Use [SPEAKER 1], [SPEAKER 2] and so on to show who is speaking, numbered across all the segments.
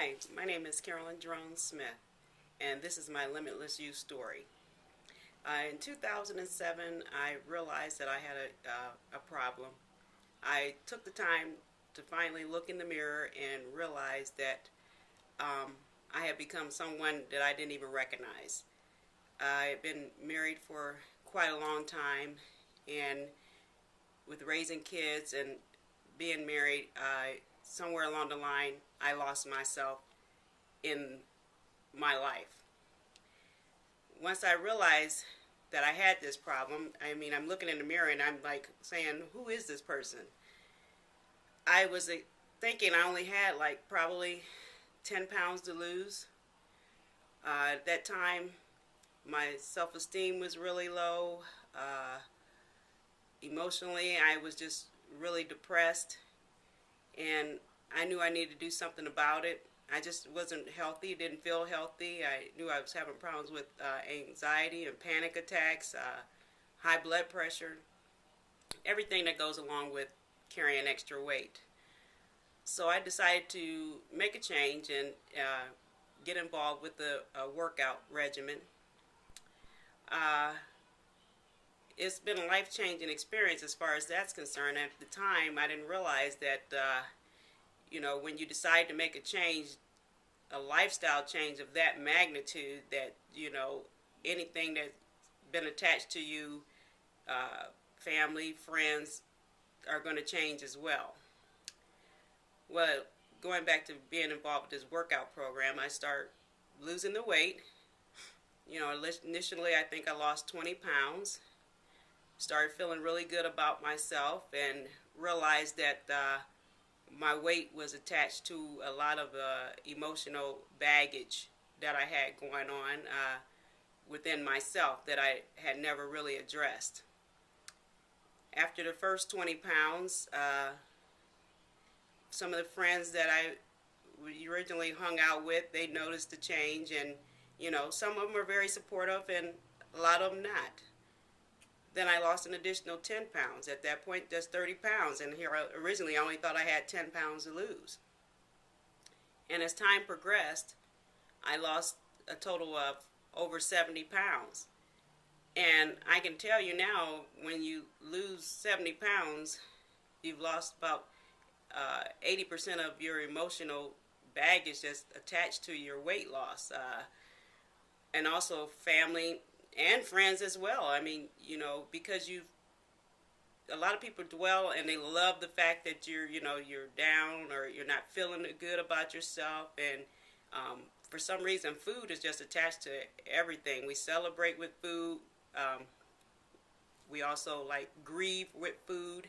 [SPEAKER 1] Hi, my name is Karol Smith, and this is my Limitless You story. In 2007, I realized that I had a problem. I took the time to finally look in the mirror and realize that I had become someone that I didn't even recognize. I had been married for quite a long time, and with raising kids and being married, somewhere along the line, I lost myself in my life. Once I realized that I had this problem, I'm looking in the mirror and I'm like saying, who is this person? I was thinking I only had like probably 10 pounds to lose. At that time, my self-esteem was really low. Emotionally, I was just really depressed, and I knew I needed to do something about it. I just wasn't healthy, didn't feel healthy. I knew I was having problems with anxiety and panic attacks, high blood pressure, everything that goes along with carrying extra weight. So I decided to make a change and get involved with a workout regimen. It's been a life-changing experience as far as that's concerned. At the time, I didn't realize that when you decide to make a change, a lifestyle change of that magnitude, that anything that's been attached to you, family, friends, are going to change as well. Well, going back to being involved with this workout program, I start losing the weight. Initially I think I lost 20 pounds. Started feeling really good about myself and realized that my weight was attached to a lot of emotional baggage that I had going on within myself that I had never really addressed. After the first 20 pounds, some of the friends that I originally hung out with, they noticed the change, and some of them were very supportive and a lot of them not. Then I lost an additional 10 pounds. At that point, just 30 pounds. And here, originally, I only thought I had 10 pounds to lose. And as time progressed, I lost a total of over 70 pounds. And I can tell you now, when you lose 70 pounds, you've lost about 80% of your emotional baggage that's attached to your weight loss. And also family and friends as well. Because a lot of people dwell and they love the fact that you're down or you're not feeling good about yourself. And for some reason, food is just attached to everything. We celebrate with food. We also grieve with food.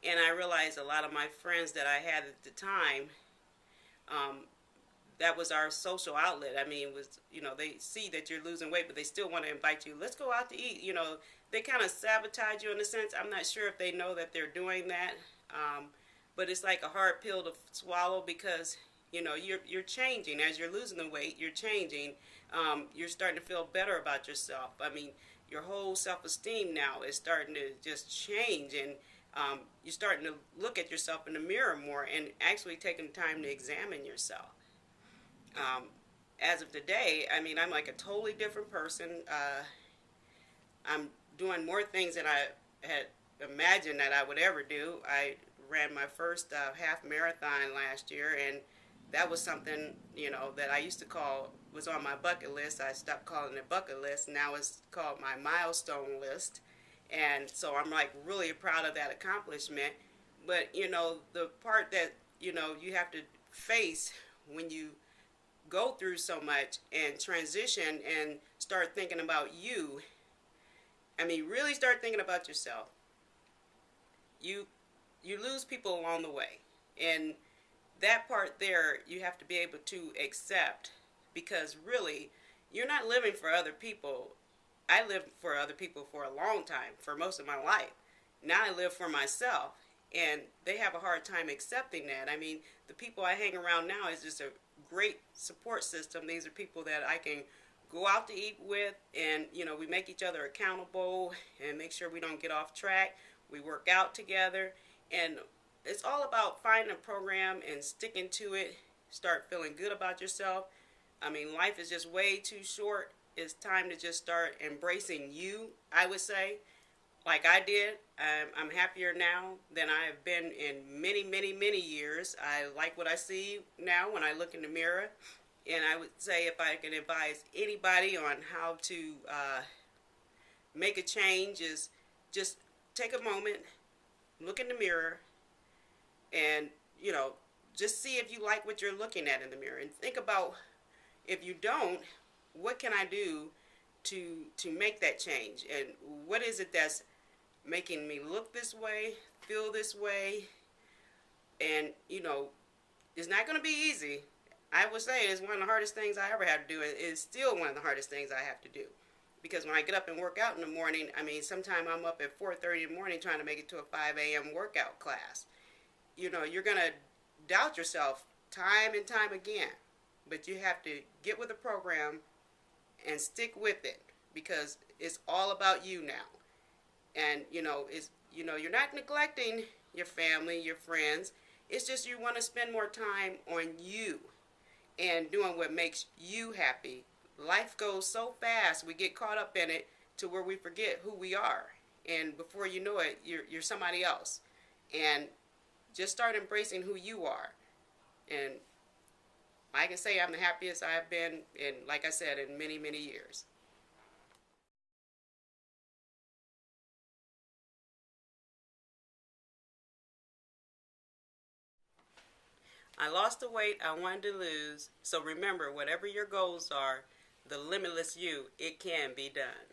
[SPEAKER 1] And I realized a lot of my friends that I had at the time, that was our social outlet. They see that you're losing weight, but they still want to invite you. Let's go out to eat. They kind of sabotage you in a sense. I'm not sure if they know that they're doing that, but it's like a hard pill to swallow because you're changing as you're losing the weight. You're changing. You're starting to feel better about yourself. Your whole self-esteem now is starting to just change, and you're starting to look at yourself in the mirror more and actually taking time to examine yourself. As of today, I'm like a totally different person. I'm doing more things than I had imagined that I would ever do. I ran my first half marathon last year, and that was something, that I used to was on my bucket list. I stopped calling it bucket list. Now it's called my milestone list. And so I'm really proud of that accomplishment. But, the part that, you have to face when you go through so much and transition and start thinking about you, really start thinking about yourself. You lose people along the way. And that part there, you have to be able to accept, because really, you're not living for other people. I lived for other people for a long time, for most of my life. Now I live for myself, and they have a hard time accepting that. The people I hang around now is just a great support system. These are people that I can go out to eat with, and we make each other accountable and make sure we don't get off track. We work out together, and it's all about finding a program and sticking to it start feeling good about yourself. I mean, life is just way too short. It's time to just start embracing you, I would say, like I did. I'm happier now than I have been in many, many, many years. I like what I see now when I look in the mirror. And I would say if I can advise anybody on how to make a change is just take a moment, look in the mirror, and, just see if you like what you're looking at in the mirror. And think about, if you don't, what can I do to make that change? And what is it that's making me look this way, feel this way? And, it's not going to be easy. I would say it's one of the hardest things I ever had to do. It's still one of the hardest things I have to do. Because when I get up and work out in the morning, I mean, sometimes I'm up at 4:30 in the morning trying to make it to a 5 a.m. workout class. You're going to doubt yourself time and time again. But you have to get with the program and stick with it, because it's all about you now. And, you're not neglecting your family, your friends. It's just you want to spend more time on you and doing what makes you happy. Life goes so fast, we get caught up in it to where we forget who we are. And before you know it, you're somebody else. And just start embracing who you are. And I can say I'm the happiest I have been in, like I said, in many, many years. I lost the weight I wanted to lose. So remember, whatever your goals are, the limitless you, it can be done.